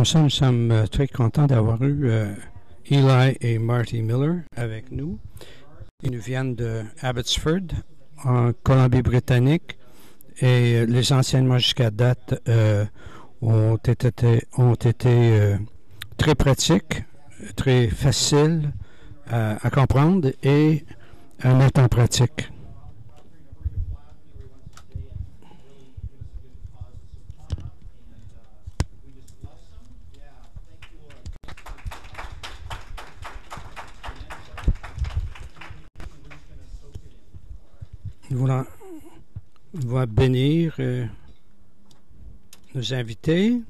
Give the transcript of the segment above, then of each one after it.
Comme ça, nous sommes très contents d'avoir eu Eli et Marty Miller avec nous. Ils nous viennent de Abbotsford, en Colombie-Britannique, et les enseignements jusqu'à date ont été très pratiques, très faciles à comprendre et à mettre en pratique. Nous voulons bénir nos invités.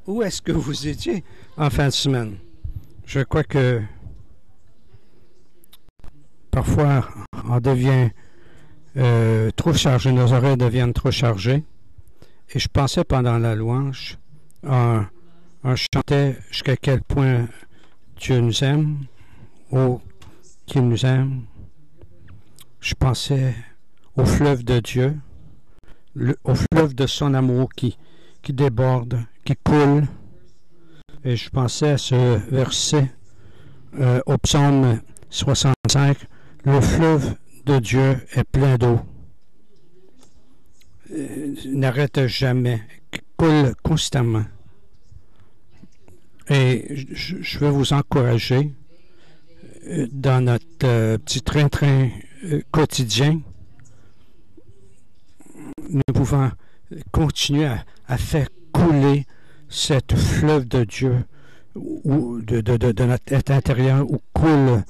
Où est-ce que vous étiez en fin de semaine? Je crois que parfois on devient trop chargé, nos oreilles deviennent trop chargées. Et je pensais pendant la louange, on chantait jusqu'à quel point Dieu nous aime, ou qu'il nous aime. Je pensais au fleuve de Dieu, au fleuve de son amour qui déborde, qui coule. Et je pensais à ce verset au psaume 65, le fleuve de Dieu est plein d'eau. N'arrête jamais, coule constamment. Et je veux vous encourager dans notre petit train-train quotidien. Nous pouvons continuer à faire couler cette fleuve de Dieu ou de notre intérieur où coulent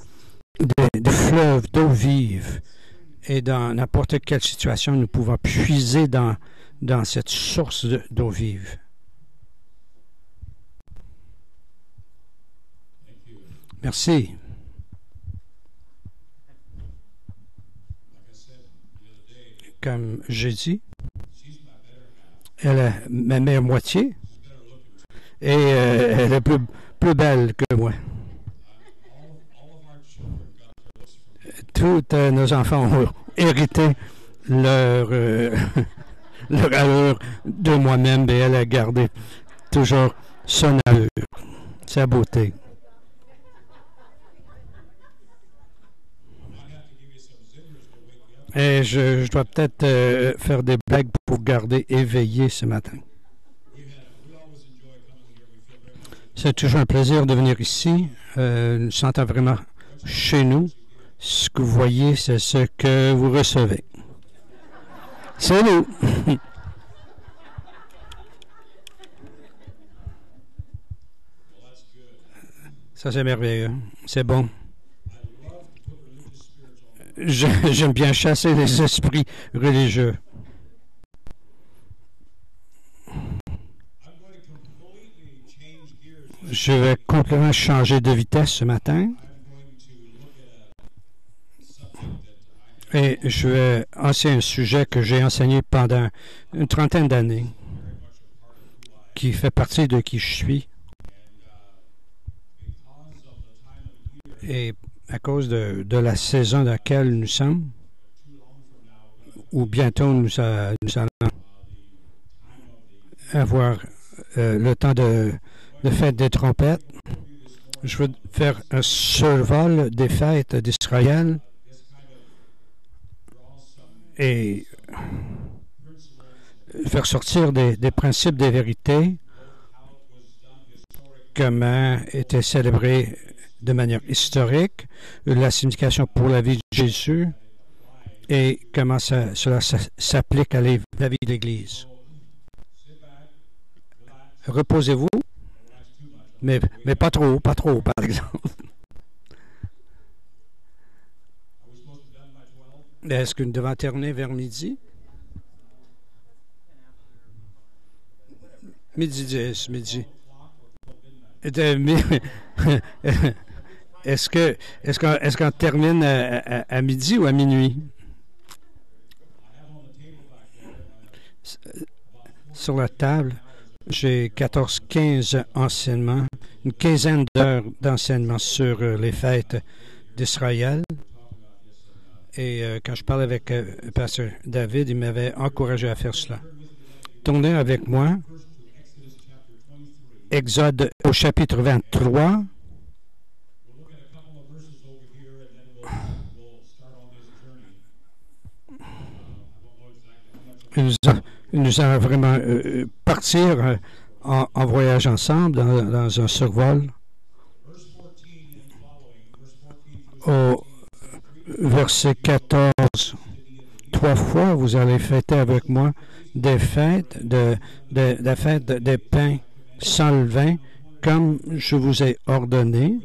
des fleuves d'eau vive. Et dans n'importe quelle situation, nous pouvons puiser dans cette source d'eau vive. Merci. Comme j'ai dit, elle est ma meilleure moitié et elle est plus belle que moi. Tous nos enfants ont hérité leur allure de moi-même et elle a gardé toujours son allure, sa beauté. Et je dois peut-être faire des blagues pour garder éveillé ce matin. C'est toujours un plaisir de venir ici. Nous nous sentons vraiment chez nous. Ce que vous voyez, c'est ce que vous recevez. C'est nous. Ça, c'est merveilleux. C'est bon. J'aime bien chasser les esprits religieux. Je vais complètement changer de vitesse ce matin. Et je vais enseigner un sujet que j'ai enseigné pendant une trentaine d'années, qui fait partie de qui je suis. Et à cause de la saison dans laquelle nous sommes, ou bientôt nous allons avoir le temps de fête des trompettes, je veux faire un survol des fêtes d'Israël et faire sortir des principes, des vérités, comment était célébré de manière historique, la signification pour la vie de Jésus et comment cela s'applique à la vie de l'Église. Reposez-vous, mais pas trop, par exemple. Est-ce que nous devons terminer vers midi? Midi 10, midi. Est-ce qu'on termine à midi ou à minuit? Sur la table, j'ai 14-15 enseignements, une quinzaine d'heures d'enseignement sur les fêtes d'Israël. Et quand je parlais avec Pasteur David, il m'avait encouragé à faire cela. Tournez avec moi. Exode au chapitre 23. Nous allons vraiment partir en voyage ensemble dans un survol. Au verset 14, 3 fois, vous allez fêter avec moi des fêtes, la fête des pains sans levain, comme je vous ai ordonné,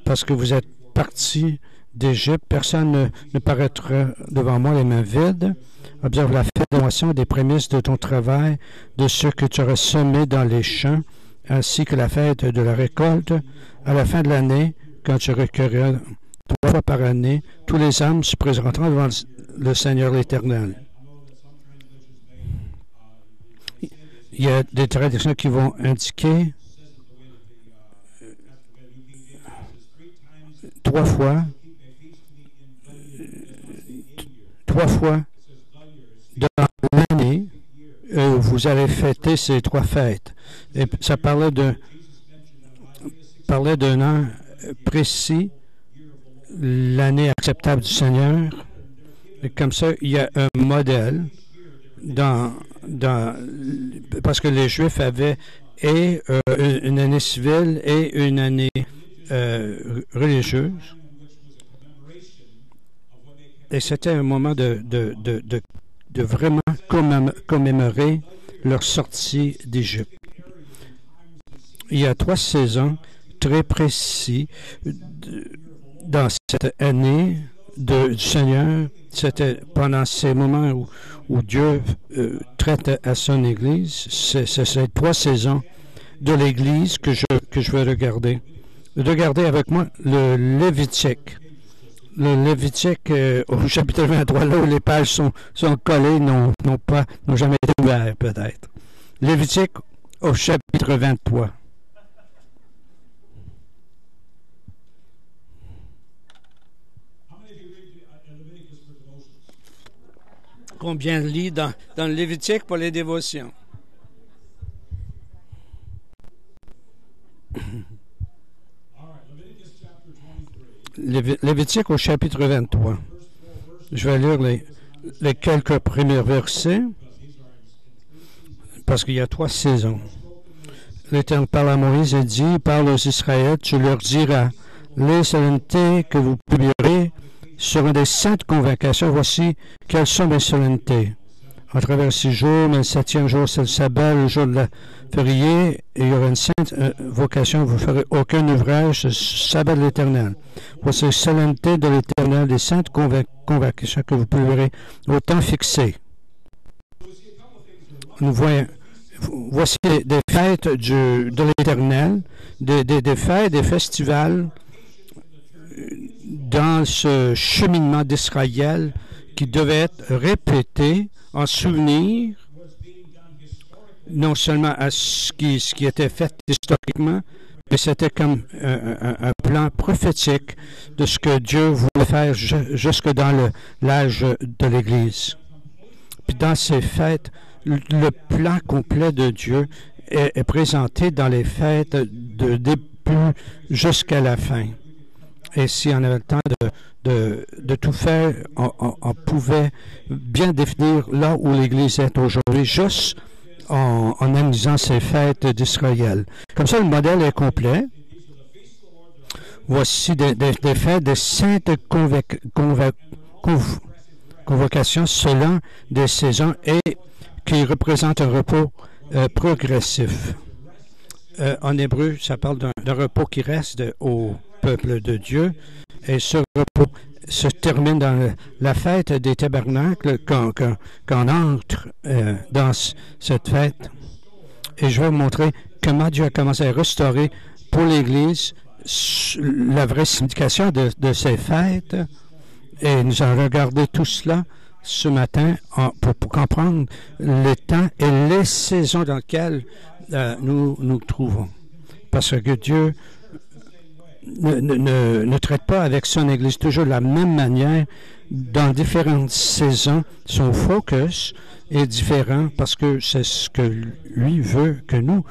parce que vous êtes partis d'Égypte. Personne ne paraîtra devant moi les mains vides. Observe la fête de moisson des prémices de ton travail, de ce que tu auras semé dans les champs, ainsi que la fête de la récolte. À la fin de l'année, quand tu recueilleras 3 fois par année, tous les âmes se présenteront devant le Seigneur l'Éternel. Il y a des traductions qui vont indiquer 3 fois dans l'année, vous allez fêter ces 3 fêtes. Et ça parlait d'un an précis, l'année acceptable du Seigneur. Et comme ça, il y a un modèle parce que les Juifs avaient une année civile et une année religieuse. Et c'était un moment de vraiment commémorer leur sortie d'Égypte. Il y a 3 saisons très précises dans cette année du Seigneur. C'était pendant ces moments où Dieu traite à son Église. C'est ces 3 saisons de l'Église que je vais regarder. Regardez avec moi le Lévitique. Le Lévitique au chapitre 23, là où les pages sont collées, n'ont jamais été ouvertes, peut-être. Lévitique au chapitre 23. Combien lit dans le Lévitique pour les dévotions? Lévitique au chapitre 23. Je vais lire les quelques premiers versets parce qu'il y a 3 saisons. L'Éternel parle à Moïse et dit, parle aux Israélites, tu leur diras, les solennités que vous publierez seront des saintes convocations. Voici quelles sont mes solennités. À travers 6 jours, mais le 7e jour, c'est le sabbat, le jour de la férié, et il y aura une sainte vocation. Vous ne ferez aucun ouvrage, c'est le sabbat de l'Éternel. Voici les solennités de l'Éternel, des saintes convocations que vous publierez au temps fixé. Nous voyons, voici des fêtes de l'Éternel, des fêtes, des festivals dans ce cheminement d'Israël qui devait être répété en souvenir non seulement à ce qui était fait historiquement, mais c'était comme un plan prophétique de ce que Dieu voulait faire jusque dans l'âge de l'Église. Puis dans ces fêtes, le plan complet de Dieu est présenté dans les fêtes de début jusqu'à la fin. Et si on avait le temps de tout faire, on pouvait bien définir là où l'Église est aujourd'hui, juste en analysant ces fêtes d'Israël. Comme ça, le modèle est complet. Voici des fêtes de saintes convocations selon des saisons et qui représentent un repos progressif. En hébreu, ça parle d'un repos qui reste au peuple de Dieu. Et ce repos se termine dans la fête des tabernacles quand on entre dans cette fête. Et je vais vous montrer comment Dieu a commencé à restaurer pour l'Église la vraie signification de ces fêtes. Et nous allons regarder tout cela ce matin pour comprendre le temps et les saisons dans lesquelles nous nous trouvons. Parce que Dieu ne traite pas avec son Église toujours de la même manière dans différentes saisons. Son focus est différent parce que c'est ce que lui veut que nous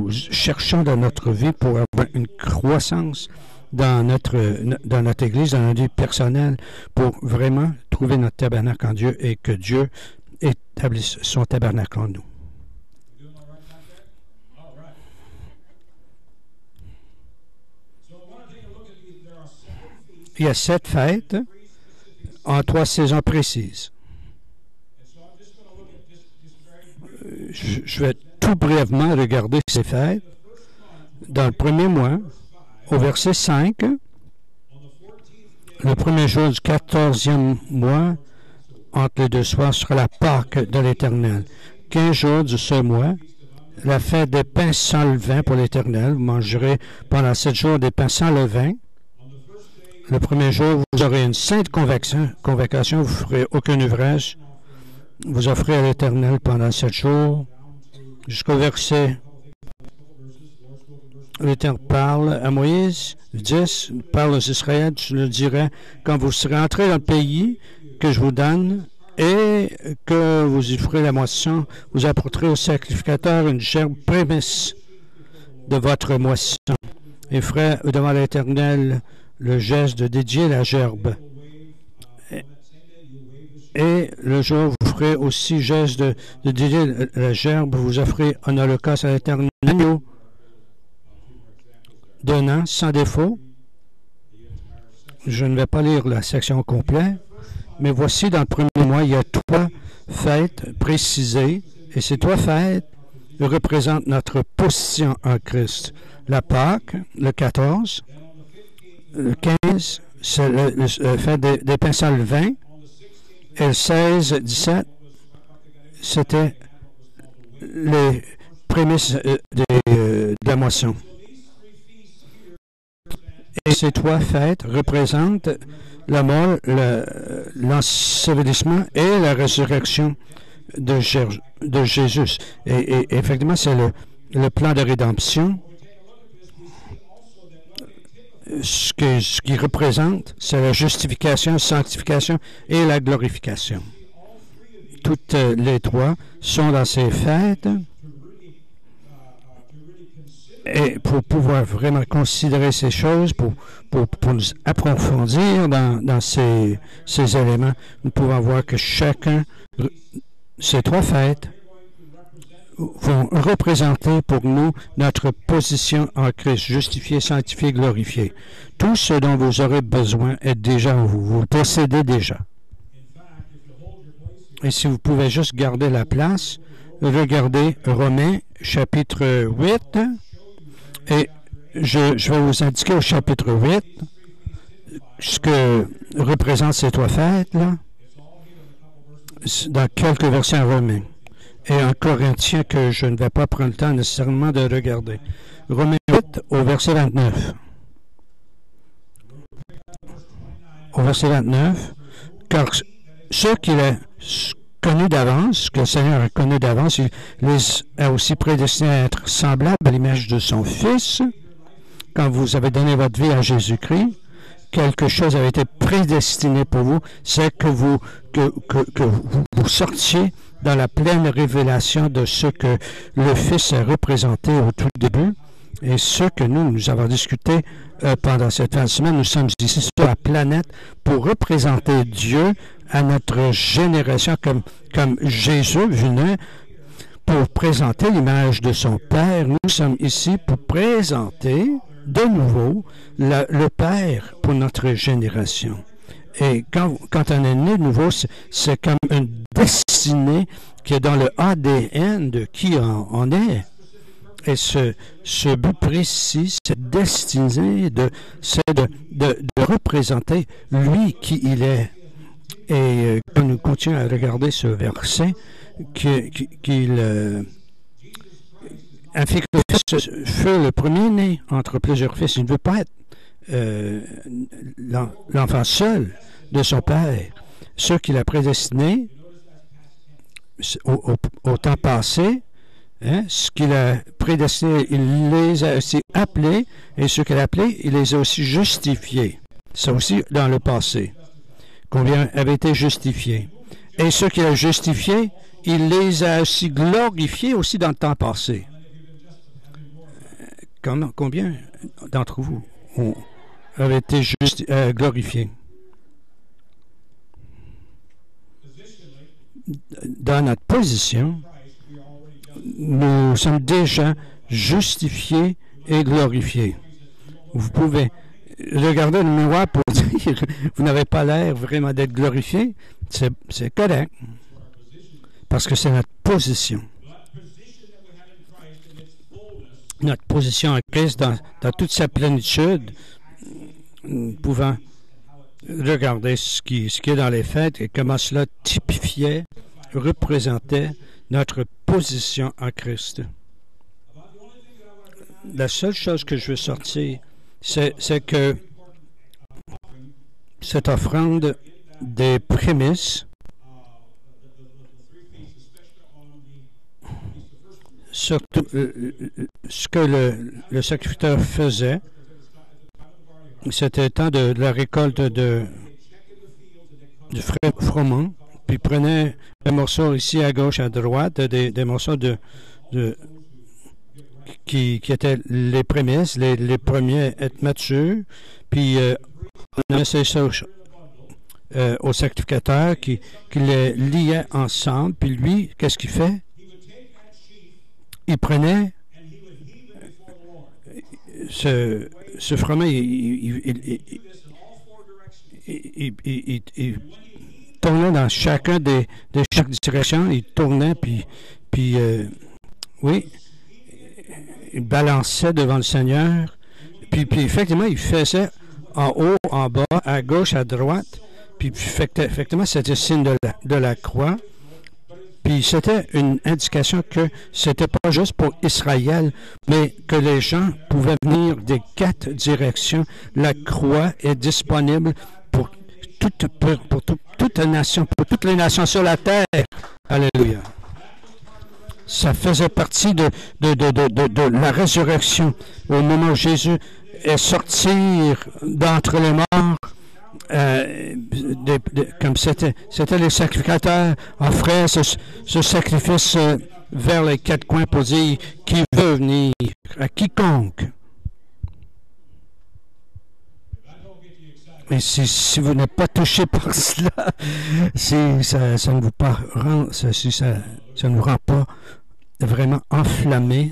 cherchons dans notre vie pour avoir une croissance dans notre Église, dans notre vie personnelle, pour vraiment trouver notre tabernacle en Dieu et que Dieu établisse son tabernacle en nous. Il y a 7 fêtes en 3 saisons précises. Je vais tout brièvement regarder ces fêtes. Dans le premier mois, au verset 5, le premier jour du 14e mois, entre les 2 soirs, sera la Pâque de l'Éternel. 15 jours de ce mois, la fête des pains sans levain pour l'Éternel. Vous mangerez pendant 7 jours des pains sans levain. Le premier jour, vous aurez une sainte convocation, vous ne ferez aucun ouvrage. Vous offrez à l'Éternel pendant 7 jours, jusqu'au verset. L'Éternel parle à Moïse, 10, parle aux Israélites, je le dirai, quand vous serez entrés dans le pays que je vous donne et que vous y ferez la moisson, vous apporterez au sacrificateur une gerbe prémisse de votre moisson et ferez devant l'Éternel le geste de dédier la gerbe. Et le jour, vous ferez aussi geste de dédier la gerbe, vous offrez un holocauste à l'Éternel, agneau d'un an, sans défaut. Je ne vais pas lire la section complète, mais voici, dans le premier mois, il y a 3 fêtes précisées, et ces 3 fêtes représentent notre position en Christ. La Pâque, le 14, le 15, c'est la fête des pains sans levain, et le 16, 17, c'était les prémices de la moisson. Et ces 3 fêtes représentent la mort, l'ensevelissement et la résurrection de Jésus. Et effectivement, c'est le plan de rédemption. Ce qui représente, c'est la justification, la sanctification et la glorification. Toutes les 3 sont dans ces fêtes. Et pour pouvoir vraiment considérer ces choses, pour nous approfondir dans ces éléments, nous pouvons voir que chacun, ces 3 fêtes, vont représenter pour nous notre position en Christ, justifié, sanctifié, glorifié. Tout ce dont vous aurez besoin est déjà en vous. Vous le possédez déjà. Et si vous pouvez juste garder la place, regardez Romains, chapitre 8, et je vais vous indiquer au chapitre 8 ce que représentent ces 3 fêtes-là, dans quelques versets en Romains. Et un Corinthien que je ne vais pas prendre le temps nécessairement de regarder. Romains 8 au verset 29. Au verset 29, car ceux qu'il a connus d'avance, que le Seigneur a connus d'avance, il les a aussi prédestinés à être semblables à l'image de son Fils. Quand vous avez donné votre vie à Jésus-Christ, quelque chose avait été prédestiné pour vous, c'est que vous sortiez dans la pleine révélation de ce que le Fils a représenté au tout début et ce que nous avons discuté pendant cette fin de semaine. Nous sommes ici sur la planète pour représenter Dieu à notre génération comme Jésus venait pour présenter l'image de son Père. Nous sommes ici pour présenter de nouveau le Père pour notre génération. Et quand on est né de nouveau, c'est comme une destinée qui est dans le ADN de qui on est. Et ce but précis, cette destinée, c'est de représenter lui qui il est. Et quand nous continuons à regarder ce verset, qu'il ainsi que le Fils fut le premier-né entre plusieurs fils. Il ne veut pas être l'enfant seul de son Père. ceux qu'il a prédestinés au temps passé, hein, ce qu'il a prédestiné, il les a aussi appelés, et ceux qu'il a appelés, il les a aussi justifiés. C'est aussi dans le passé. Combien avaient été justifiés. Et ceux qu'il a justifiés, il les a aussi glorifiés aussi dans le temps passé. Combien d'entre vous avaient été glorifiés? Dans notre position, nous sommes déjà justifiés et glorifiés. Vous pouvez regarder le miroir pour dire vous n'avez pas l'air vraiment d'être glorifié. C'est correct. Parce que c'est notre position. Notre position en Christ dans toute sa plénitude, nous pouvons regarder ce qui est dans les faits et comment cela typifiait, représentait notre position en Christ. La seule chose que je veux sortir, c'est que cette offrande des prémices, surtout ce que le sacrificateur faisait, c'était le temps de la récolte du froment, puis il prenait des morceaux ici à gauche, à droite, des morceaux qui étaient les prémices, les premiers être matures, puis on laissait ça au sacrificateur qui les liait ensemble, puis lui, qu'est-ce qu'il fait? Il prenait ce froment, il tournait dans chacun de chaque direction, il tournait, puis oui, il balançait devant le Seigneur, puis effectivement, il faisait en haut, en bas, à gauche, à droite, puis effectivement, c'était le signe de la croix. Puis c'était une indication que c'était pas juste pour Israël, mais que les gens pouvaient venir des 4 directions. La croix est disponible pour toute nation, pour toutes les nations sur la terre. Alléluia. Ça faisait partie de la résurrection. Au moment où Jésus est sorti d'entre les morts, comme c'était les sacrificateurs offraient ce sacrifice vers les 4 coins pour dire qui veut venir à quiconque. Et si vous n'êtes pas touché par cela, si ça ne vous rend, ça ne vous rend pas vraiment enflammé,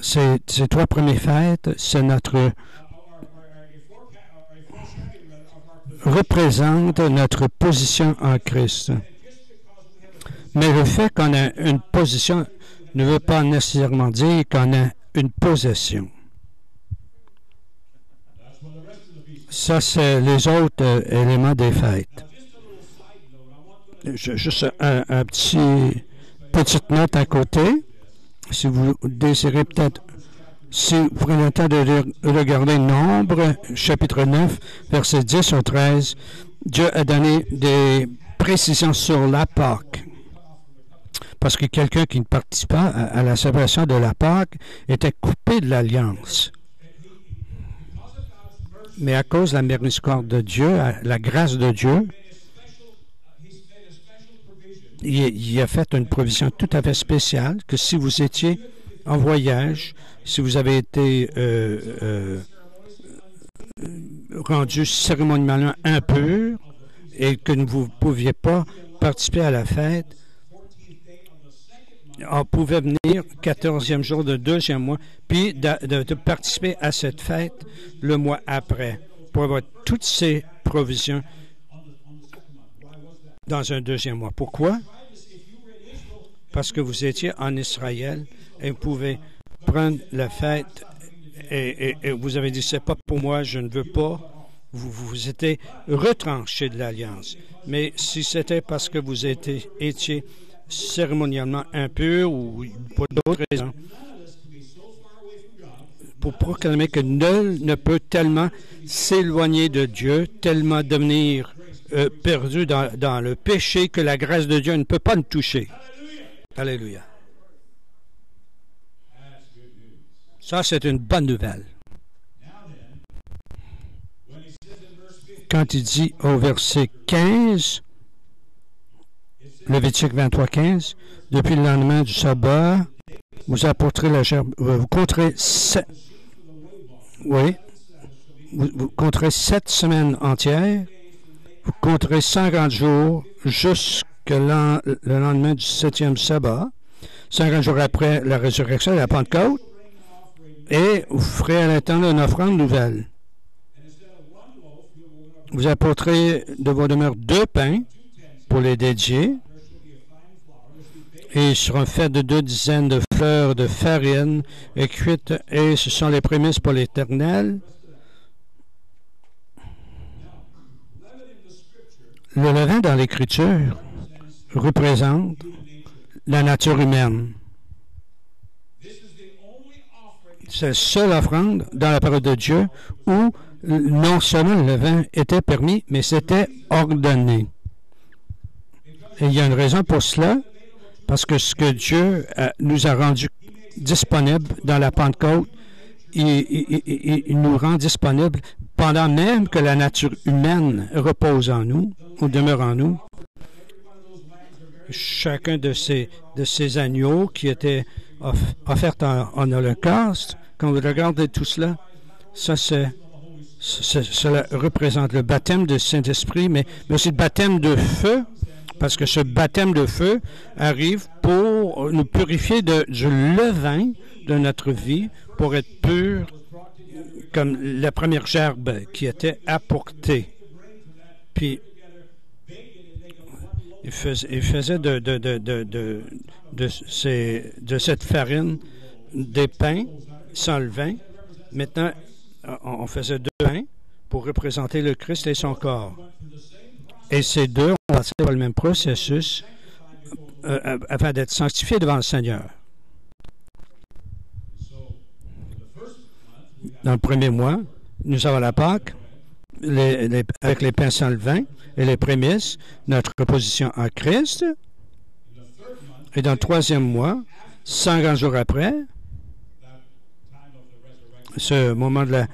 ces 3 premières fêtes, c'est représente notre position en Christ. Mais le fait qu'on a une position ne veut pas nécessairement dire qu'on a une possession. Ça, c'est les autres éléments des fêtes. Juste un petite note à côté. Si vous désirez peut-être, si vous prenez le temps de regarder Nombre, chapitre 9, versets 10 au 13, Dieu a donné des précisions sur la Pâque. Parce que quelqu'un qui ne participe pas à la célébration de la Pâque était coupé de l'alliance. Mais à cause de la miséricorde de Dieu, la grâce de Dieu, il a fait une provision tout à fait spéciale que si vous étiez en voyage, si vous avez été rendu cérémonialement impur et que vous ne pouviez pas participer à la fête, on pouvait venir 14e jour de 2e mois, puis de participer à cette fête le mois après, pour avoir toutes ces provisions dans un 2e mois. Pourquoi? Parce que vous étiez en Israël et vous pouvez prendre la fête et vous avez dit, c'est pas pour moi, je ne veux pas. Vous étiez retranché de l'Alliance. Mais si c'était parce que vous étiez cérémonialement impur ou pour d'autres raisons, pour proclamer que nul ne peut tellement s'éloigner de Dieu, tellement devenir perdu dans le péché que la grâce de Dieu ne peut pas nous toucher. Alléluia. Ça, c'est une bonne nouvelle. Quand il dit au verset 15, Lévitique 23, 15, depuis le lendemain du sabbat, vous apporterez la gerbe, vous compterez 7, oui, vous compterez 7 semaines entières, vous compterez 50 jours jusqu'au le lendemain du 7e sabbat, 50 jours après la résurrection de la Pentecôte, et vous ferez à l'Éternel une offrande nouvelle. Vous apporterez de vos demeures 2 pains pour les dédier, et ils seront faits de 2 dizaines de fleurs de farine et cuites, et ce sont les prémices pour l'Éternel. Le levain dans l'Écriture représente la nature humaine. C'est la seule offrande dans la parole de Dieu où non seulement le levain était permis, mais c'était ordonné. Et il y a une raison pour cela, parce que ce que Dieu nous a rendu disponible dans la Pentecôte, il nous rend disponible pendant même que la nature humaine repose en nous, ou demeure en nous. Chacun de ces agneaux qui étaient offerts en holocauste, quand vous regardez tout cela, cela représente le baptême du Saint-Esprit, mais aussi le baptême de feu, parce que ce baptême de feu arrive pour nous purifier du levain de notre vie, pour être pur comme la première gerbe qui était apportée. Puis, il faisait de cette farine des pains sans levain. Maintenant, on faisait 2 pains pour représenter le Christ et son corps. Et ces deux ont passé par le même processus afin d'être sanctifiés devant le Seigneur. Dans le premier mois, nous avons la Pâque, avec les pains sans levain et les prémices, notre position en Christ. Et dans le 3e mois, 50 jours après, ce moment de la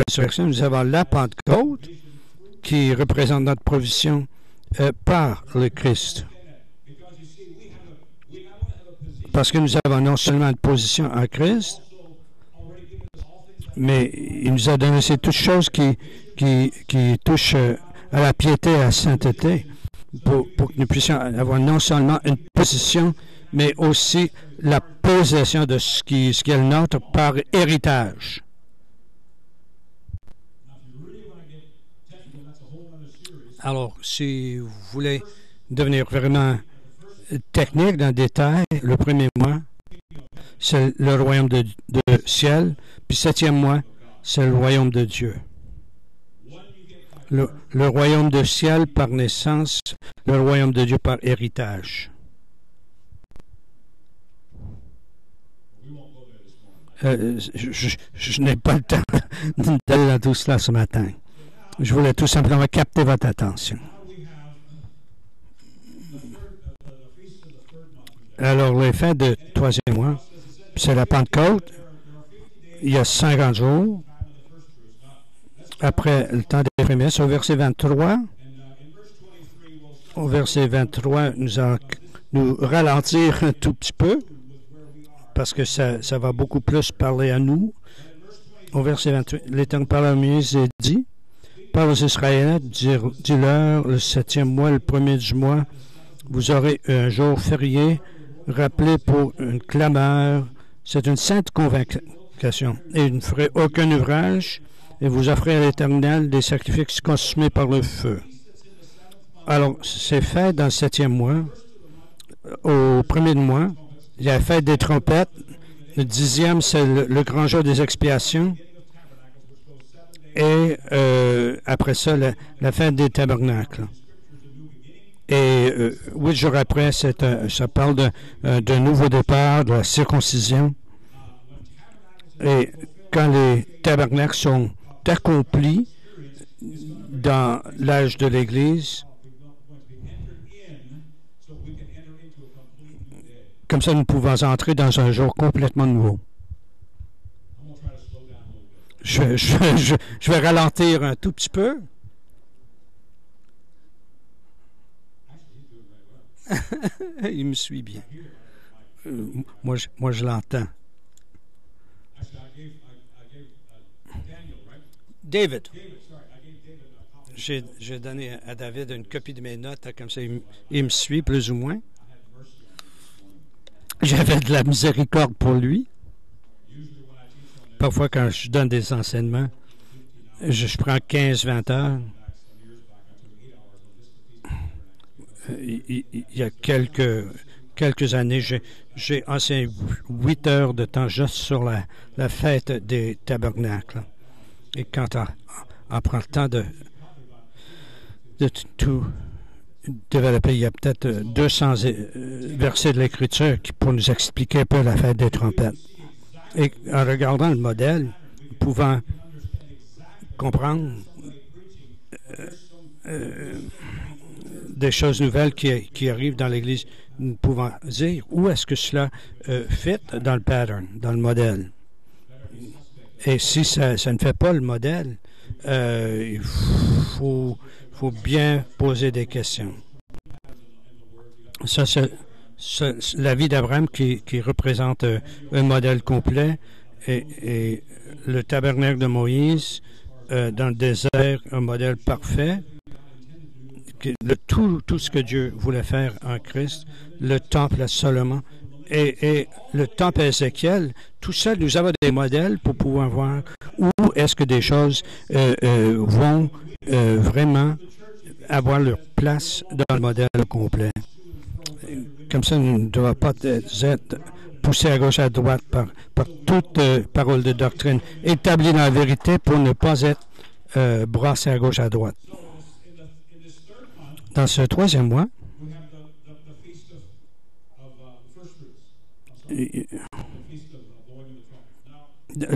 résurrection, nous avons la Pentecôte qui représente notre provision par le Christ. Parce que nous avons non seulement une position en Christ, mais il nous a donné toutes choses qui touchent à la piété et à la sainteté pour que nous puissions avoir non seulement une position, mais aussi la possession de ce qui est le nôtre par héritage. Alors, si vous voulez devenir vraiment technique dans le détail, le premier mois, c'est le royaume de ciel, puis 7e mois, c'est le royaume de Dieu. Le royaume de ciel par naissance, le royaume de Dieu par héritage. Je n'ai pas le temps d'aller dans tout cela ce matin. Je voulais tout simplement capter votre attention. Alors, les fêtes de 3e mois, c'est la Pentecôte. Il y a 50 jours. Après le temps des prémices, au verset 23, nous ralentir un tout petit peu, parce que ça va beaucoup plus parler à nous. Au verset 28, l'Éternel parle à Moïse et dit, parle aux Israélites, dis-leur, le 7e mois, le 1er du mois, vous aurez un jour férié, rappelé pour une clameur. C'est une sainte convocation. Et vous ne ferez aucun ouvrage, et vous offrez à l'Éternel des sacrifices consumés par le feu. Alors, c'est fait dans le 7e mois. Au 1er de mois, il y a la fête des trompettes. Le 10e, c'est le grand jour des expiations. Et après ça, la fête des tabernacles. Et 8 jours après, ça parle d'un nouveau départ, de la circoncision. Et quand les tabernacles sont accomplis dans l'âge de l'Église, comme ça, nous pouvons entrer dans un jour complètement nouveau. Je vais ralentir un tout petit peu. Il me suit bien. Moi, je l'entends. David. J'ai donné à David une copie de mes notes, comme ça il me suit plus ou moins. J'avais de la miséricorde pour lui. Parfois, quand je donne des enseignements, je prends 15-20 heures. Il y a quelques années, j'ai enseigné 8 heures de temps juste sur la fête des tabernacles. Et quand on prend le temps de tout développer, il y a peut-être 200 versets de l'Écriture pour nous expliquer un peu la fête des trompettes. Et en regardant le modèle, pouvant comprendre des choses nouvelles qui arrivent dans l'Église, nous pouvons dire où est-ce que cela fit dans le pattern, dans le modèle. Et si ça ne fait pas le modèle, il faut bien poser des questions. Ça, c'est la vie d'Abraham qui représente un modèle complet et le tabernacle de Moïse dans le désert, un modèle parfait. Tout ce que Dieu voulait faire en Christ, le temple à Salomon et le temple à Ézéchiel, tout ça, nous avons des modèles pour pouvoir voir où est-ce que des choses vont vraiment avoir leur place dans le modèle complet. Comme ça, nous ne devons pas être poussés à gauche à droite par toute parole de doctrine établie dans la vérité pour ne pas être brassés à gauche à droite. Dans ce troisième mois,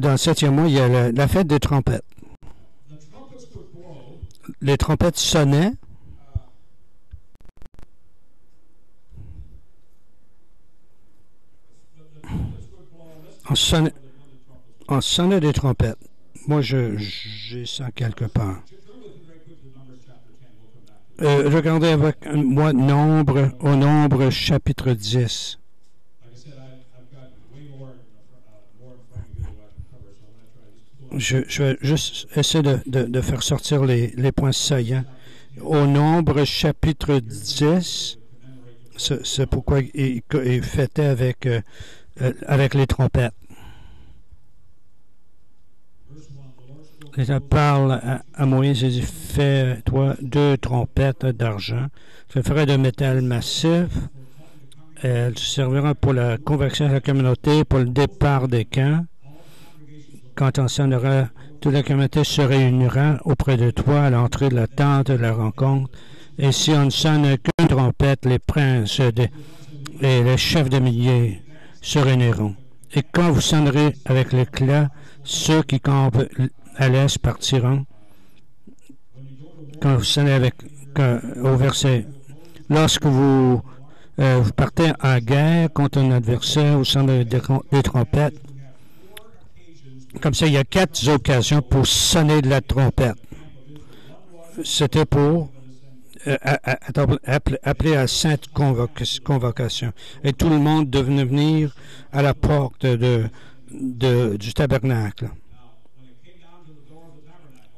dans le septième mois, il y a la fête des trompettes. Les trompettes sonnaient. On sonnait des trompettes. Moi, j'ai ça quelque part. Regardez avec moi au Nombre chapitre 10. Je vais juste essayer de faire sortir les points saillants. Au Nombre chapitre 10, c'est pourquoi il fêtait avec les trompettes. Il parle à Moïse, il dit, fais-toi 2 trompettes d'argent. Je ferai de métal massif. Elles serviront pour la convection de la communauté, pour le départ des camps. Quand on sonnera, toute la communauté se réunira auprès de toi à l'entrée de la tente de la rencontre. Et si on ne sonne qu'une trompette, les princes et les chefs de milliers se réuniront. Et quand vous sonnerez avec l'éclat, ceux qui campent à l'est partiront. Quand vous sonnez au verset, lorsque vous partez en guerre contre un adversaire au son des trompettes, comme ça, il y a 4 occasions pour sonner de la trompette. C'était pour appeler à sainte convocation. Et tout le monde devait venir à la porte du tabernacle.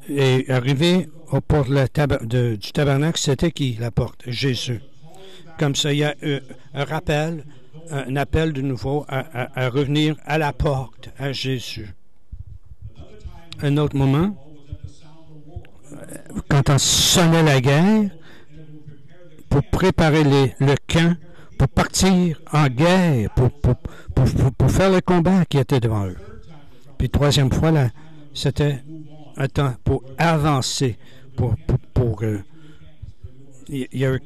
Et arrivé aux portes du tabernacle, c'était qui la porte? Jésus. Comme ça, il y a un rappel, un appel de nouveau à revenir à la porte, à Jésus. Un autre moment, quand on sonnait la guerre, pour préparer le camp, pour partir en guerre, pour faire le combat qui était devant eux. Puis troisième fois, là, c'était un temps pour avancer, il y a eu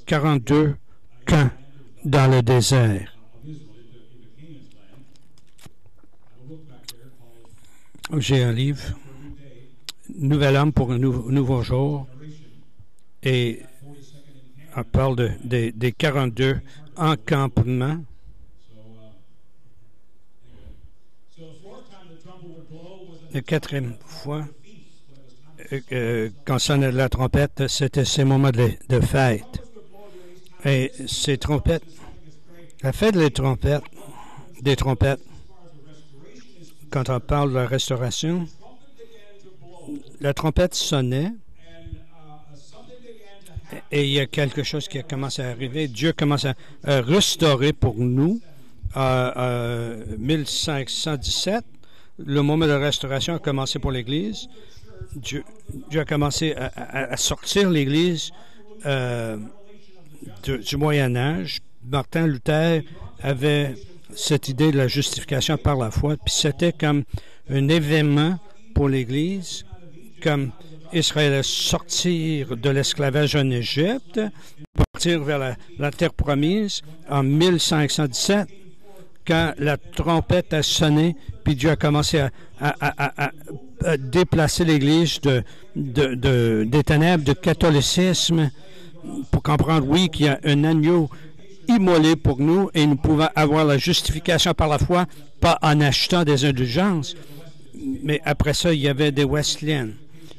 42 camps dans le désert. J'ai un livre, Nouvel homme pour un nouveau jour, et on parle des 42 encampements. La quatrième fois, quand sonnait la trompette, c'était ces moments de fête. Et ces trompettes, la fête des trompettes, quand on parle de la restauration, la trompette sonnait et il y a quelque chose qui a commencé à arriver. Dieu commence à restaurer pour nous en 1517. Le moment de restauration a commencé pour l'Église. Dieu a commencé à sortir l'Église du Moyen Âge. Martin Luther avait cette idée de la justification par la foi, puis c'était comme un événement pour l'Église, comme Israël allait sortir de l'esclavage en Égypte, partir vers la terre promise en 1517, quand la trompette a sonné, puis Dieu a commencé à déplacer l'Église des ténèbres, du catholicisme, pour comprendre, oui, qu'il y a un agneau immolé pour nous et nous pouvons avoir la justification par la foi, pas en achetant des indulgences. Mais après ça, il y avait des Wesleyens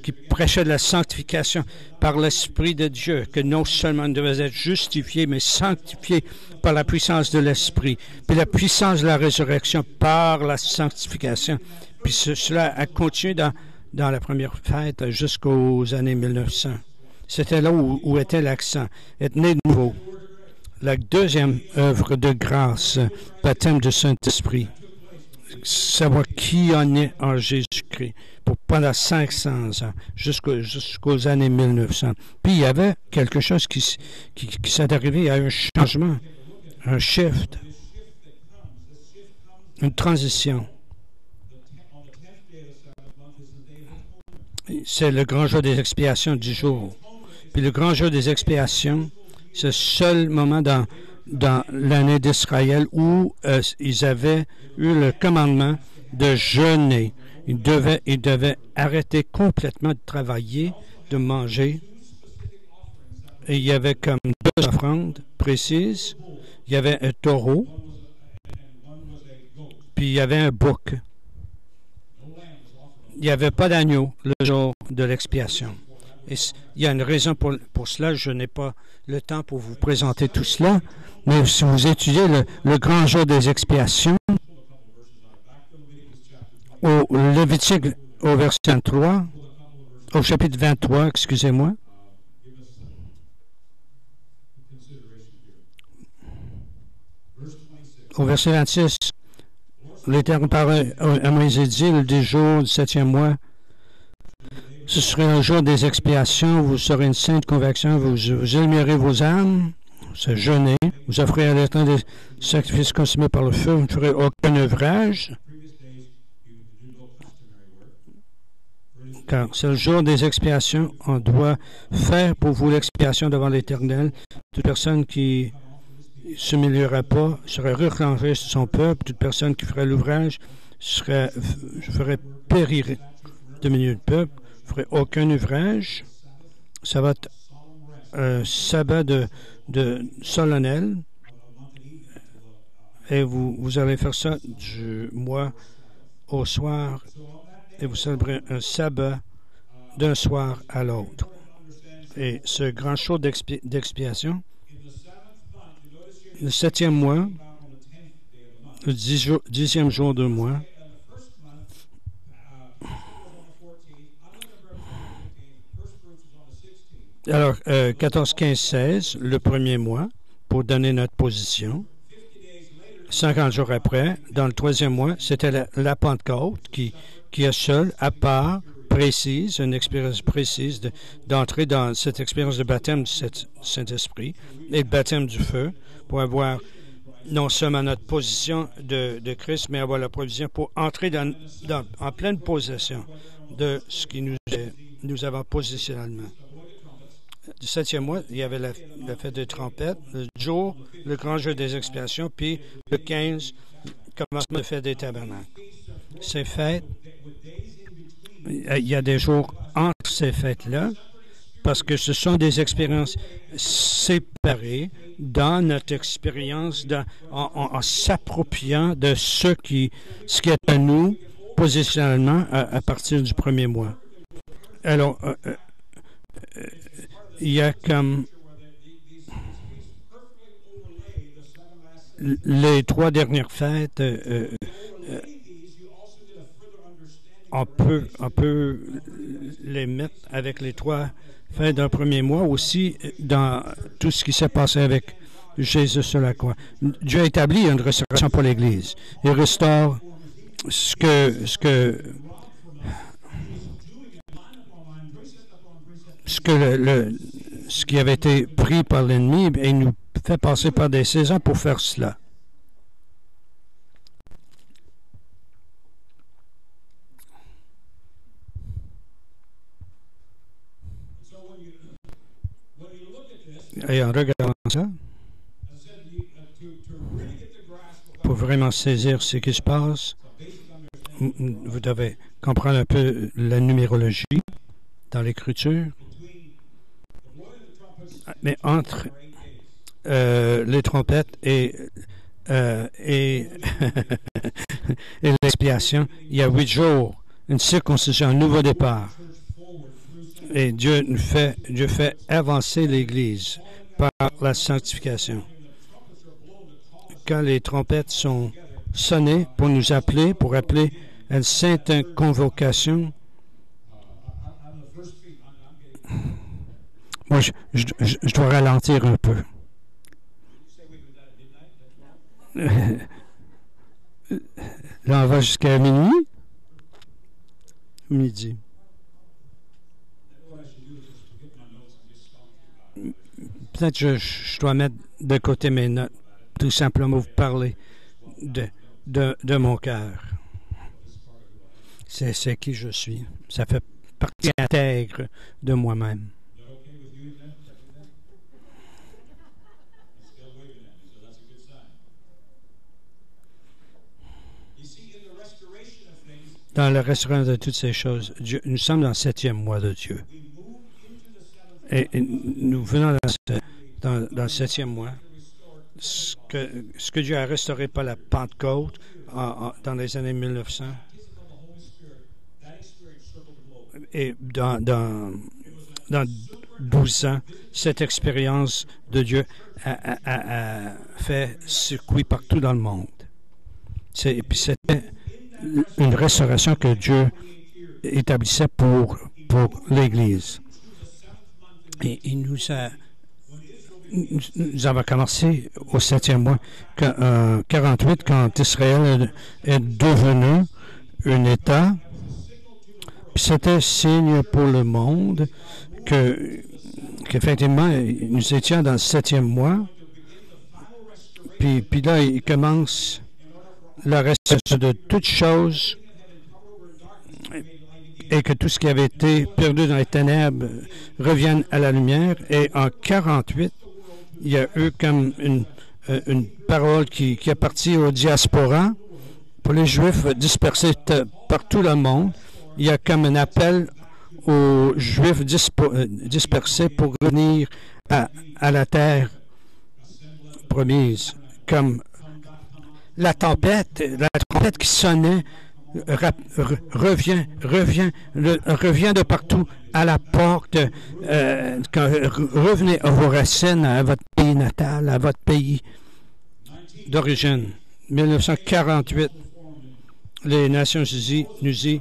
qui prêchaient de la sanctification par l'Esprit de Dieu, que non seulement nous devions être justifiés, mais sanctifiés par la puissance de l'Esprit, puis la puissance de la résurrection par la sanctification. Puis cela a continué dans la première fête jusqu'aux années 1900. C'était là où était l'accent, être né de nouveau. La deuxième œuvre de grâce, baptême du Saint-Esprit, savoir qui en est en Jésus-Christ pendant 500 ans, jusqu'aux années 1900. Puis il y avait quelque chose qui s'est arrivé, il y a eu un changement, un shift, une transition. C'est le grand jour des expiations du jour. Puis le grand jour des expiations, c'est le seul moment dans l'année d'Israël où ils avaient eu le commandement de jeûner. Ils devaient arrêter complètement de travailler, de manger. Et il y avait comme deux offrandes précises. Il y avait un taureau, puis il y avait un bouc. Il n'y avait pas d'agneau le jour de l'expiation. Et il y a une raison pour cela. Je n'ai pas le temps pour vous présenter tout cela. Mais si vous étudiez le grand jour des expiations, au Lévitique, au verset 23, au chapitre 23, excusez-moi. Au verset 26, l'Éternel parle à Moïse et dit, le 10 jours du 7e mois, ce serait un jour des expiations, vous serez une sainte conviction, vous élmirez vos âmes, vous jeûnez, vous offrez à l'Éternel des sacrifices consumés par le feu, vous ne ferez aucun œuvrage. Car c'est le jour des expiations, on doit faire pour vous l'expiation devant l'Éternel. Toute personne qui ne s'humiliera pas serait reclenchée sur son peuple. Toute personne qui ferait l'ouvrage ferait périr de milieu du peuple, ne ferait aucun ouvrage. Ça va être un sabbat de solennel. Et vous allez faire ça du mois au soir. Et vous célébrez un sabbat d'un soir à l'autre. Et ce grand jour d'expiation, le 7e mois, le 10e jour du mois, alors 14, 15, 16, le premier mois, pour donner notre position. 50 jours après, dans le 3e mois, c'était la Pentecôte qui est seule, à part, précise, une expérience précise d'entrer dans cette expérience de baptême du Saint-Esprit et le baptême du feu pour avoir non seulement notre position de Christ, mais avoir la provision pour entrer en pleine possession de ce qui nous avons positionnellement. Du 7e mois, il y avait la fête des trompettes, le jour, le grand jour des expiations, puis le 15, commencement de fête des tabernacles. Ces fêtes il y a des jours entre ces fêtes-là, parce que ce sont des expériences séparées dans notre expérience, en s'appropriant de ce qui est à nous positionnellement à partir du premier mois. Alors, il y a comme les 3 dernières fêtes, on peut les mettre avec les 3 fêtes d'un premier mois aussi dans tout ce qui s'est passé avec Jésus sur la croix. Dieu a établi une restauration pour l'Église. Il restaure ce qui avait été pris par l'ennemi, et il nous fait passer par des saisons pour faire cela. Et en regardant ça, pour vraiment saisir ce qui se passe, vous devez comprendre un peu la numérologie dans l'Écriture. Mais entre les trompettes et et l'expiation, il y a 8 jours, une circoncision, un nouveau départ. Et Dieu fait avancer l'Église par la sanctification. Quand les trompettes sont sonnées pour nous appeler, pour appeler à une sainte convocation, moi, je dois ralentir un peu. Là, on va jusqu'à minuit? Midi. Peut-être que je dois mettre de côté mes notes, tout simplement vous parler de mon cœur. C'est qui je suis. Ça fait partie intègre de moi-même. Dans le restaurant de toutes ces choses, nous sommes dans le 7e mois de Dieu. Et nous venons dans le 7e mois. Ce que Dieu a restauré par la Pentecôte dans les années 1900. Et dans 12 ans, cette expérience de Dieu a fait circuit partout dans le monde. Et puis c'était une restauration que Dieu établissait pour l'Église. Et il nous avons commencé au 7e mois, 48, quand Israël est devenu un État. Puis c'était signe pour le monde qu'effectivement, nous étions dans le 7e mois. Puis là, il commence la restauration de toutes choses et que tout ce qui avait été perdu dans les ténèbres revienne à la lumière. Et en 48, il y a eu comme une parole qui est partie aux diaspora pour les Juifs dispersés par tout le monde. Il y a comme un appel aux Juifs dispersés pour revenir à la terre promise. Comme la trompette qui sonnait revient de partout à la porte. Revenez à vos racines, à votre pays natal, à votre pays d'origine. 1948, les Nations Unies nous disent,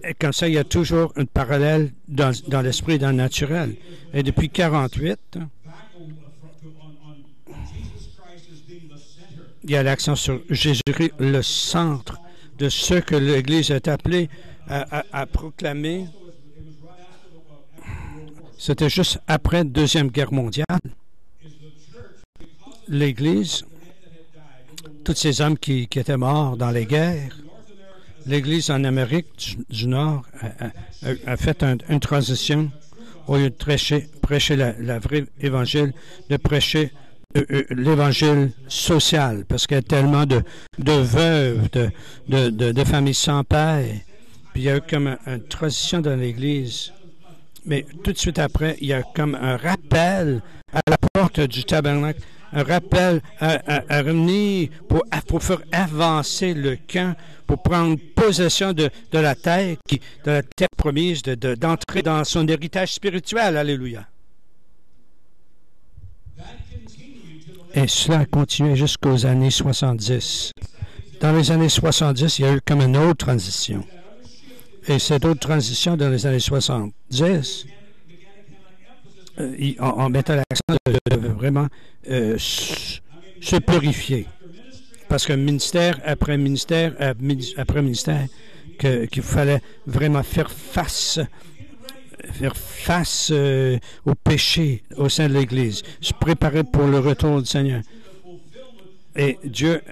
et comme ça, il y a toujours un parallèle dans l'esprit et dans le naturel. Et depuis 1948, il y a l'accent sur Jésus-Christ, le centre de ce que l'Église est appelée à proclamer. C'était juste après la Deuxième Guerre mondiale. L'Église, tous ces hommes qui étaient morts dans les guerres, l'Église en Amérique du Nord a fait une transition au lieu de prêcher la vraie évangile, de prêcher l'évangile social, parce qu'il y a tellement de veuves, de familles sans père. Puis il y a eu comme une transition dans l'Église. Mais tout de suite après, il y a comme un rappel à la porte du tabernacle, un rappel à revenir pour faire avancer le camp, pour prendre possession de la terre, de la terre promise, d'entrer dans son héritage spirituel. Alléluia. Et cela a continué jusqu'aux années 70. Dans les années 70, il y a eu comme une autre transition. Et cette autre transition dans les années 70, on mettait l'accent de vraiment se purifier. Parce que ministère après ministère après ministère, qu'il fallait vraiment faire face au péché au sein de l'Église, se préparer pour le retour du Seigneur. Et Dieu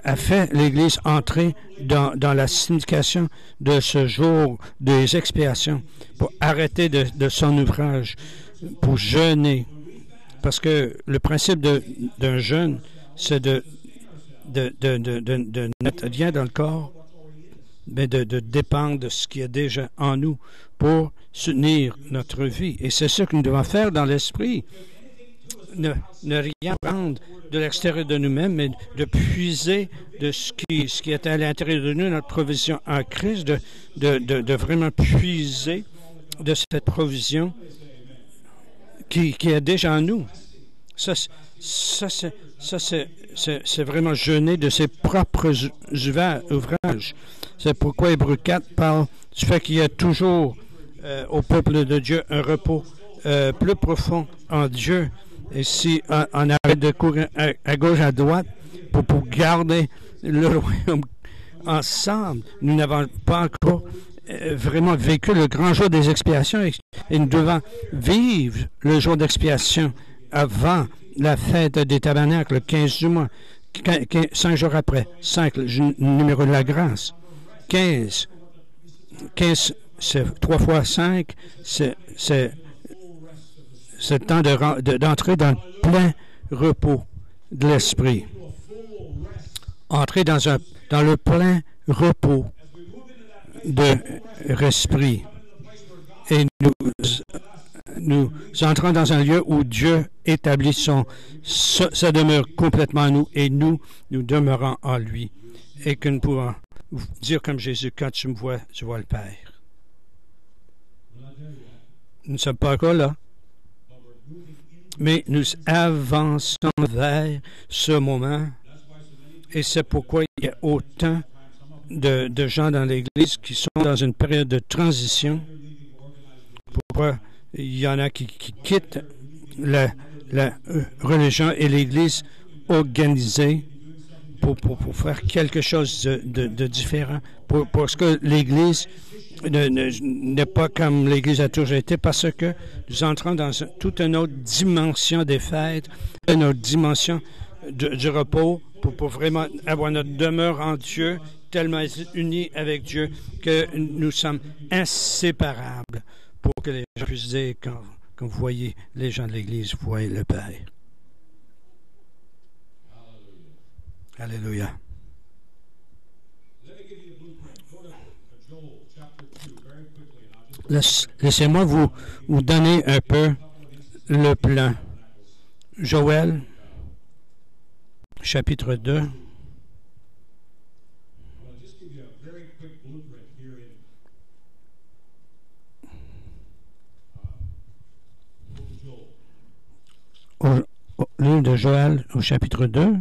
a fait l'Église entrer dans la signification de ce jour des expiations, pour arrêter de son ouvrage, pour jeûner. Parce que le principe d'un jeûne, c'est de mettre rien dans le corps, mais de dépendre de ce qui est déjà en nous pour soutenir notre vie. Et c'est ce que nous devons faire dans l'esprit. Ne rien prendre de l'extérieur de nous-mêmes, mais de puiser de ce qui est à l'intérieur de nous, notre provision en Christ, de vraiment puiser de cette provision qui est déjà en nous. Ça c'est vraiment jeûner de ses propres ouvrages. C'est pourquoi Hébreux 4 parle du fait qu'il y a toujours au peuple de Dieu un repos plus profond en Dieu. Et si on arrête de courir à gauche, à droite, pour garder le royaume ensemble, nous n'avons pas encore vraiment vécu le grand jour des expiations et nous devons vivre le jour d'expiation avant la fête des tabernacles, le 15 du mois, 5 jours après, 5, le numéro de la grâce. 15, c'est 3 fois 5, c'est le temps d'entrer dans le plein repos de l'esprit. Entrer dans le plein repos de l'esprit. Et nous entrons dans un lieu où Dieu établit sa demeure complètement en nous et nous demeurons en lui. Et que nous pouvons dire comme Jésus, quand tu me vois, tu vois le Père. Nous ne sommes pas encore là. Mais nous avançons vers ce moment et c'est pourquoi il y a autant de gens dans l'Église qui sont dans une période de transition. Pourquoi il y en a qui quittent la religion et l'Église organisée pour faire quelque chose de différent. Parce que l'Église n'est pas comme l'Église a toujours été, parce que nous entrons dans toute une autre dimension des fêtes, une autre dimension du repos, pour vraiment avoir notre demeure en Dieu, tellement unis avec Dieu que nous sommes inséparables, pour que les gens puissent dire, quand vous voyez les gens de l'Église, vous voyez le Père. Alléluia. Laissez-moi vous donner un peu le plan. Joël, chapitre 2. Au livre de Joël, au chapitre 2.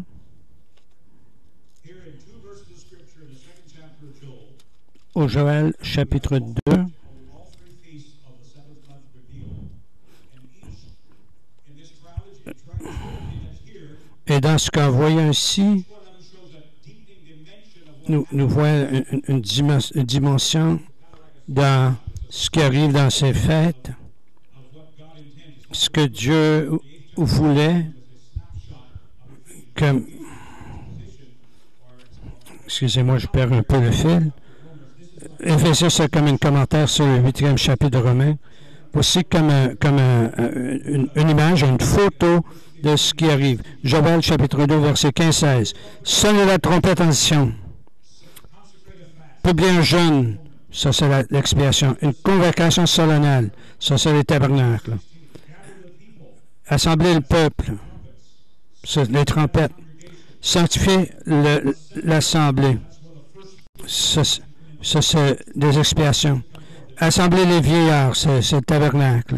Au Joël, chapitre 2. Et dans ce qu'en voyant ici, nous voyons une dimension dans ce qui arrive dans ces fêtes, ce que Dieu voulait, comme... Excusez-moi, je perds un peu le fil. Éphésiens, c'est comme un commentaire sur le 8e chapitre de Romains, Voici comme une image, une photo de ce qui arrive. Joël, chapitre 2, verset 15-16. Sonnez la trompette en Sion. Publiez un jeûne. Ça, c'est l'expiation. Une convocation solennelle. Ça, c'est les tabernacles. Assemblez le peuple. C'est les trompettes. Sanctifiez l'assemblée. Ça, c'est des expiations. Assemblez les vieillards. C'est le tabernacle.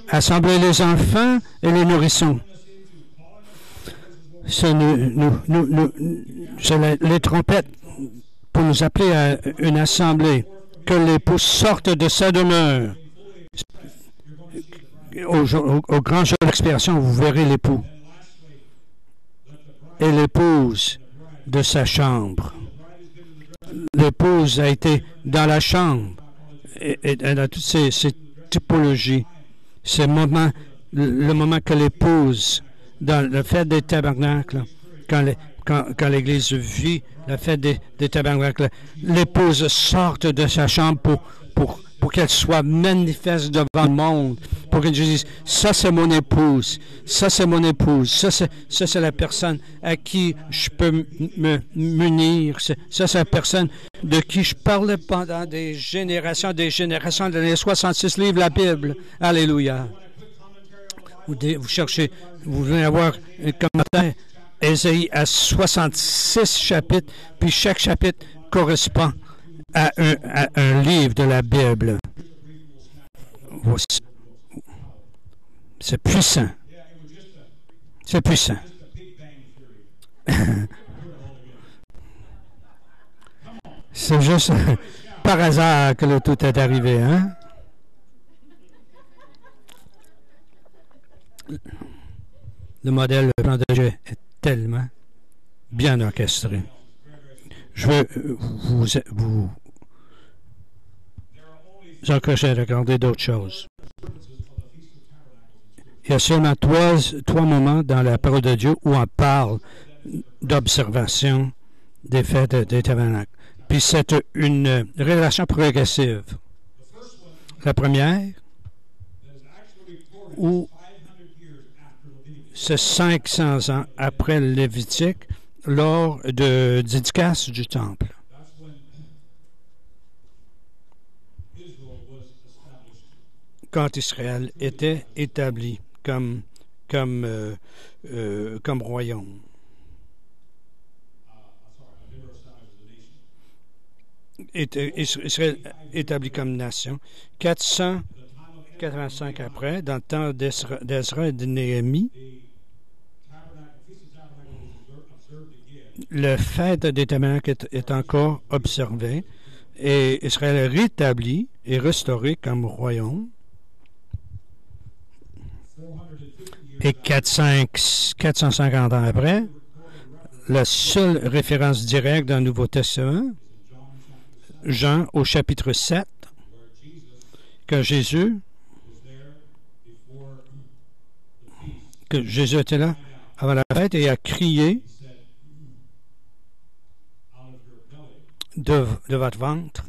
Assemblez les enfants et les nourrissons. C'est les trompettes pour nous appeler à une assemblée. Que l'époux sorte de sa demeure. Au grand jour de l'expiation, vous verrez l'époux. Et l'épouse de sa chambre. L'épouse a été dans la chambre. Et elle a toutes ces typologies. C'est le moment que l'épouse, dans le fait des tabernacles, quand l'Église vit la fête des tabernacles, l'épouse sorte de sa chambre pour qu'elle soit manifeste devant le monde, pour qu'elle dise, ça c'est mon épouse, ça c'est mon épouse, ça c'est la personne à qui je peux me munir, ça c'est la personne de qui je parlais pendant des générations, dans les 66 livres de la Bible. Alléluia. Vous cherchez, vous venez avoir un commentaire. Ésaïe a 66 chapitres, puis chaque chapitre correspond à un livre de la Bible. Voici. C'est puissant. C'est puissant. C'est juste par hasard que le tout est arrivé, hein? Le modèle, le plan de Dieu est tellement bien orchestré. Je veux vous encourager à regarder d'autres choses. Il y a seulement trois moments dans la parole de Dieu où on parle d'observation des fêtes des tabernacles. Puis c'est une relation progressive. La première, où c'est 500 ans après le Lévitique, lors de dédicace du temple. Quand Israël était établi comme royaume. Israël établi comme nation. 485 après, dans le temps d'Ezra et de Néhémie, le fête des tabernacles est encore observé et Israël est rétabli et restauré comme royaume. Et 450 ans après, la seule référence directe dans le Nouveau Testament, Jean au chapitre 7, que Jésus était là avant la fête et a crié de votre ventre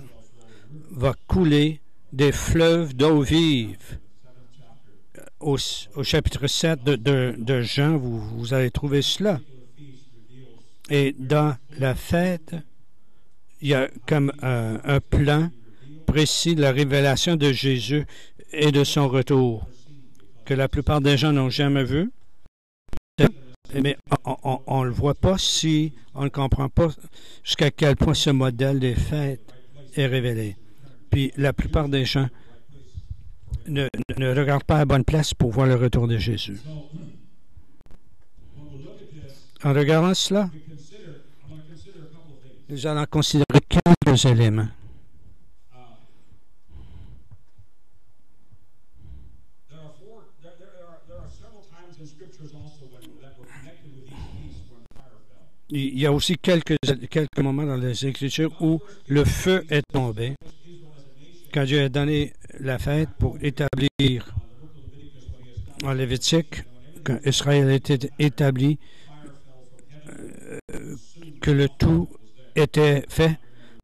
va couler des fleuves d'eau vive. Au chapitre 7 de Jean, vous allez trouver cela. Et dans la fête, il y a comme un plan précis de la révélation de Jésus et de son retour, que la plupart des gens n'ont jamais vu. Mais on ne le voit pas si on ne comprend pas jusqu'à quel point ce modèle des fêtes est révélé. Puis la plupart des gens ne regardent pas à la bonne place pour voir le retour de Jésus. En regardant cela, nous allons considérer quelques éléments. Il y a aussi quelques moments dans les Écritures où le feu est tombé. Quand Dieu a donné la fête pour établir en Lévitique, quand Israël a été établi, que le tout était fait,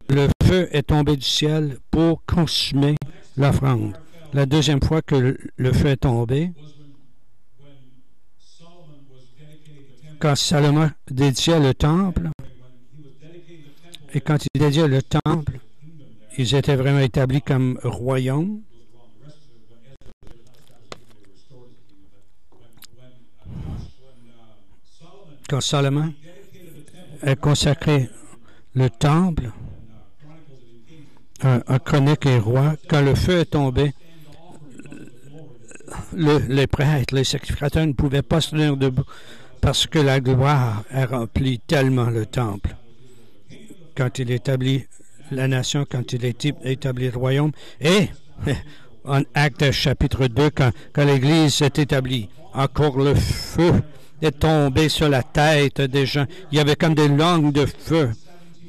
le feu est tombé du ciel pour consumer l'offrande. La deuxième fois que le feu est tombé, quand Salomon dédiait le temple, et quand il dédiait le temple, ils étaient vraiment établis comme royaume. Quand Salomon a consacré le temple, en Chronique et Rois, quand le feu est tombé, les prêtres, les sacrificateurs ne pouvaient pas se tenir debout parce que la gloire a rempli tellement le temple. Quand il établit la nation, quand il établit le royaume, et en Actes chapitre 2, quand l'Église est établie, encore le feu est tombé sur la tête des gens. Il y avait comme des langues de feu.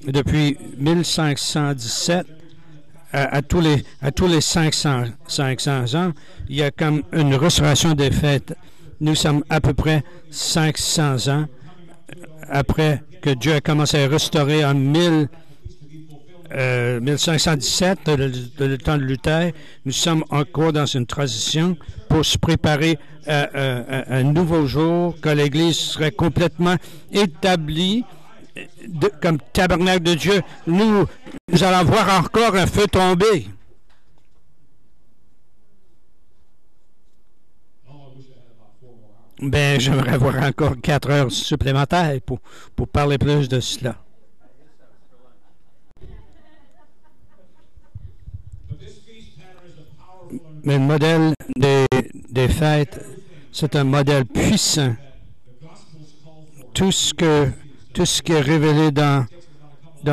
Depuis 1517, à tous les 500 ans, il y a comme une restauration des fêtes. Nous sommes à peu près 500 ans après que Dieu a commencé à restaurer en 1517, le temps de Luther. Nous sommes encore dans une transition pour se préparer à un nouveau jour, que l'Église serait complètement établie comme tabernacle de Dieu. Nous allons voir encore un feu tomber. Ben, j'aimerais avoir encore 4 heures supplémentaires pour parler plus de cela. Mais le modèle des fêtes, c'est un modèle puissant. Tout ce qui est révélé dans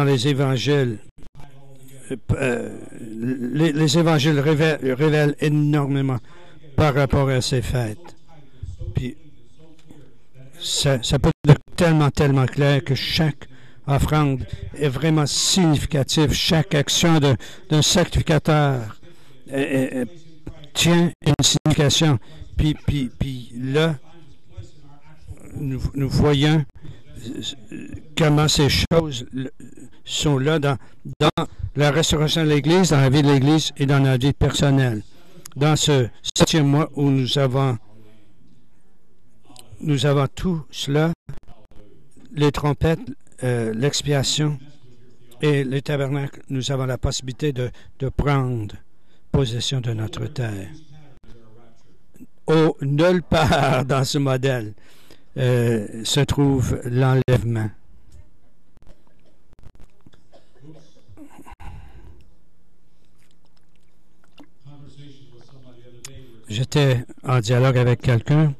les évangiles, les évangiles révèlent énormément par rapport à ces fêtes. Puis, ça peut être tellement clair que chaque offrande est vraiment significative. Chaque action d'un sacrificateur tient une signification. Puis là, nous voyons comment ces choses sont là dans la restauration de l'Église, dans la vie de l'Église et dans la vie personnelle. Dans ce 7e mois où nous avons tout cela, les trompettes, l'expiation et les tabernacles, nous avons la possibilité de prendre possession de notre terre. Nulle part dans ce modèle se trouve l'enlèvement. J'étais en dialogue avec quelqu'un.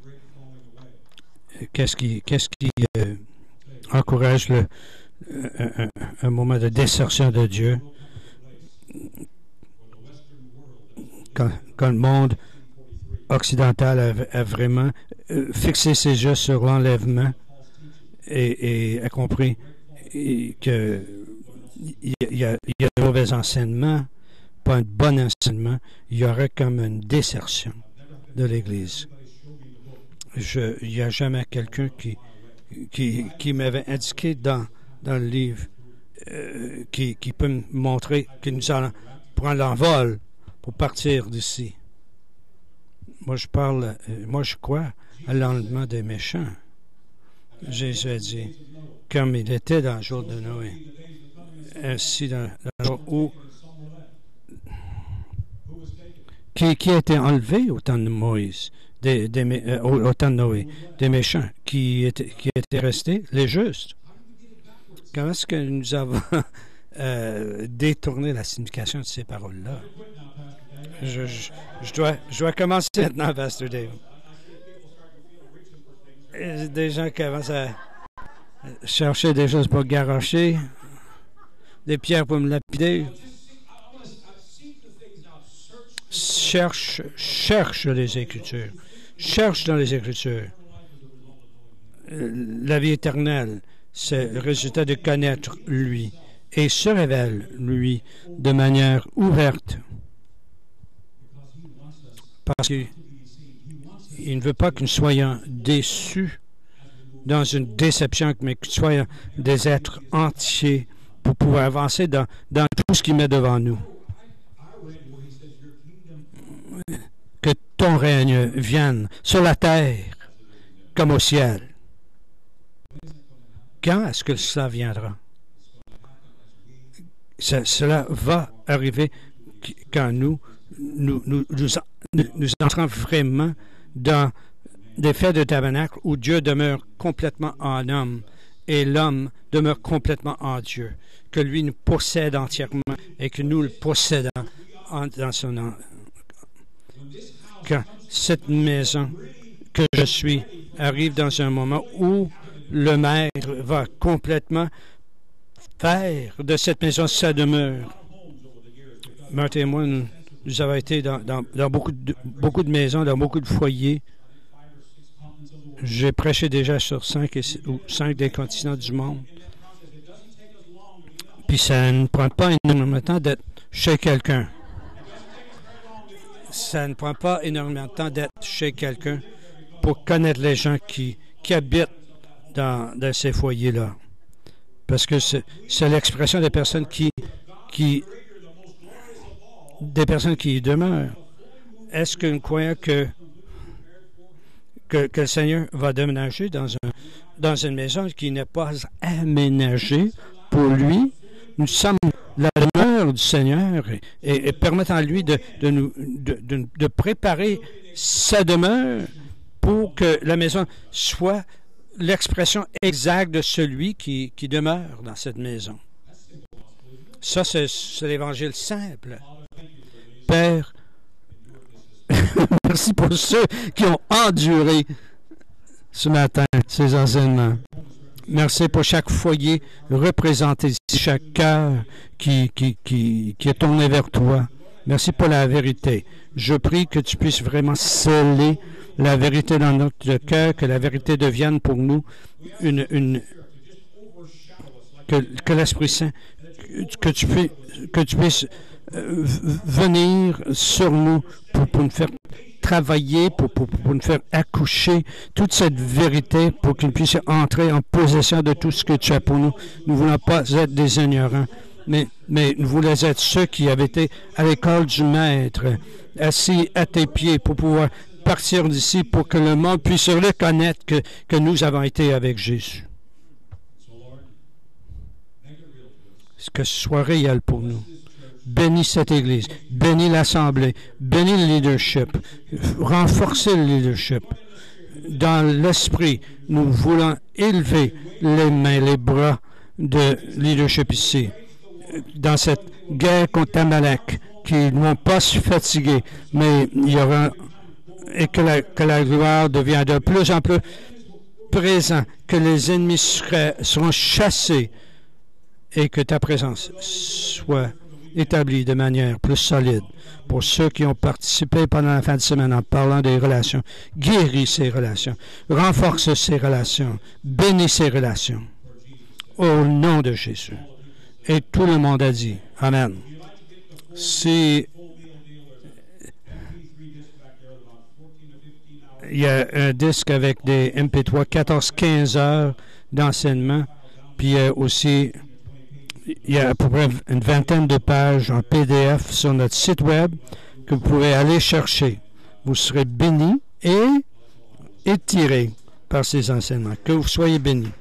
Qu'est-ce qui encourage un moment de désertion de Dieu quand le monde occidental a vraiment fixé ses yeux sur l'enlèvement et a compris qu'il y a de mauvais enseignements, pas un bon enseignement, il y aurait comme une désertion de l'Église. Il n'y a jamais quelqu'un qui m'avait indiqué dans le livre qui peut me montrer que nous allons prendre l'envol pour partir d'ici. Moi, je crois à l'enlèvement des méchants. Jésus a dit, comme il était dans le jour de Noé, ainsi dans le jour où qui a été enlevé au temps de Moïse, au temps de Noé, des méchants, qui étaient restés, les justes. Comment est-ce que nous avons détourné la signification de ces paroles-là? Je dois commencer maintenant, Pasteur Dave. Des gens qui commencent à chercher des choses pour garocher, des pierres pour me lapider. Cherche les Écritures. Cherche dans les Écritures. La vie éternelle, c'est le résultat de connaître lui et se révèle lui de manière ouverte. Parce qu'il ne veut pas que nous soyons déçus dans une déception, mais que nous soyons des êtres entiers pour pouvoir avancer dans tout ce qu'il met devant nous. ton règne vienne sur la terre comme au ciel. Quand est-ce que cela viendra? Cela va arriver quand nous entrons vraiment dans des faits de tabernacle où Dieu demeure complètement en homme et l'homme demeure complètement en Dieu, que lui nous possède entièrement et que nous le possédons dans son nom. Quand cette maison que je suis arrive dans un moment où le Maître va complètement faire de cette maison sa demeure. Marthe et moi, nous avons été dans beaucoup de maisons, dans beaucoup de foyers. J'ai prêché déjà sur 5 des continents du monde. Puis ça ne prend pas énormément de temps d'être chez quelqu'un. Ça ne prend pas énormément de temps d'être chez quelqu'un pour connaître les gens qui habitent dans ces foyers-là. Parce que c'est l'expression des personnes qui y demeurent. Est-ce que nous croyons que le Seigneur va déménager dans une maison qui n'est pas aménagée pour lui? Nous sommes la demeure du Seigneur et permettant à lui de préparer sa demeure pour que la maison soit l'expression exacte de celui qui demeure dans cette maison. Ça, c'est l'évangile simple. Père, merci pour ceux qui ont enduré ce matin ces enseignements. Merci pour chaque foyer représenté ici, chaque cœur qui est tourné vers toi. Merci pour la vérité. Je prie que tu puisses vraiment sceller la vérité dans notre cœur, que la vérité devienne pour nous que l'Esprit Saint, que tu puisses venir sur nous pour nous faire travailler, pour nous faire accoucher toute cette vérité, pour qu'ils puissent entrer en possession de tout ce que tu as pour nous. Nous ne voulons pas être des ignorants, mais nous voulons être ceux qui avaient été à l'école du Maître, assis à tes pieds pour pouvoir partir d'ici, pour que le monde puisse reconnaître que nous avons été avec Jésus. Que ce soit réel pour nous. Bénis cette Église, bénis l'Assemblée, bénis le leadership, renforcez le leadership. Dans l'esprit, nous voulons élever les mains, les bras de leadership ici, dans cette guerre contre Amalek, qui ne vont pas se fatiguer, mais il y aura, et que la gloire devient de plus en plus présente, que les ennemis seront chassés, et que ta présence soit établie de manière plus solide pour ceux qui ont participé pendant la fin de semaine en parlant des relations. Guéris ces relations, renforce ces relations, bénis ces relations. Au nom de Jésus. Et tout le monde a dit Amen. Si il y a un disque avec des MP3, 14-15 heures d'enseignement, puis aussi il y a à peu près une vingtaine de pages en PDF sur notre site web que vous pouvez aller chercher. Vous serez bénis et étirés par ces enseignements. Que vous soyez bénis.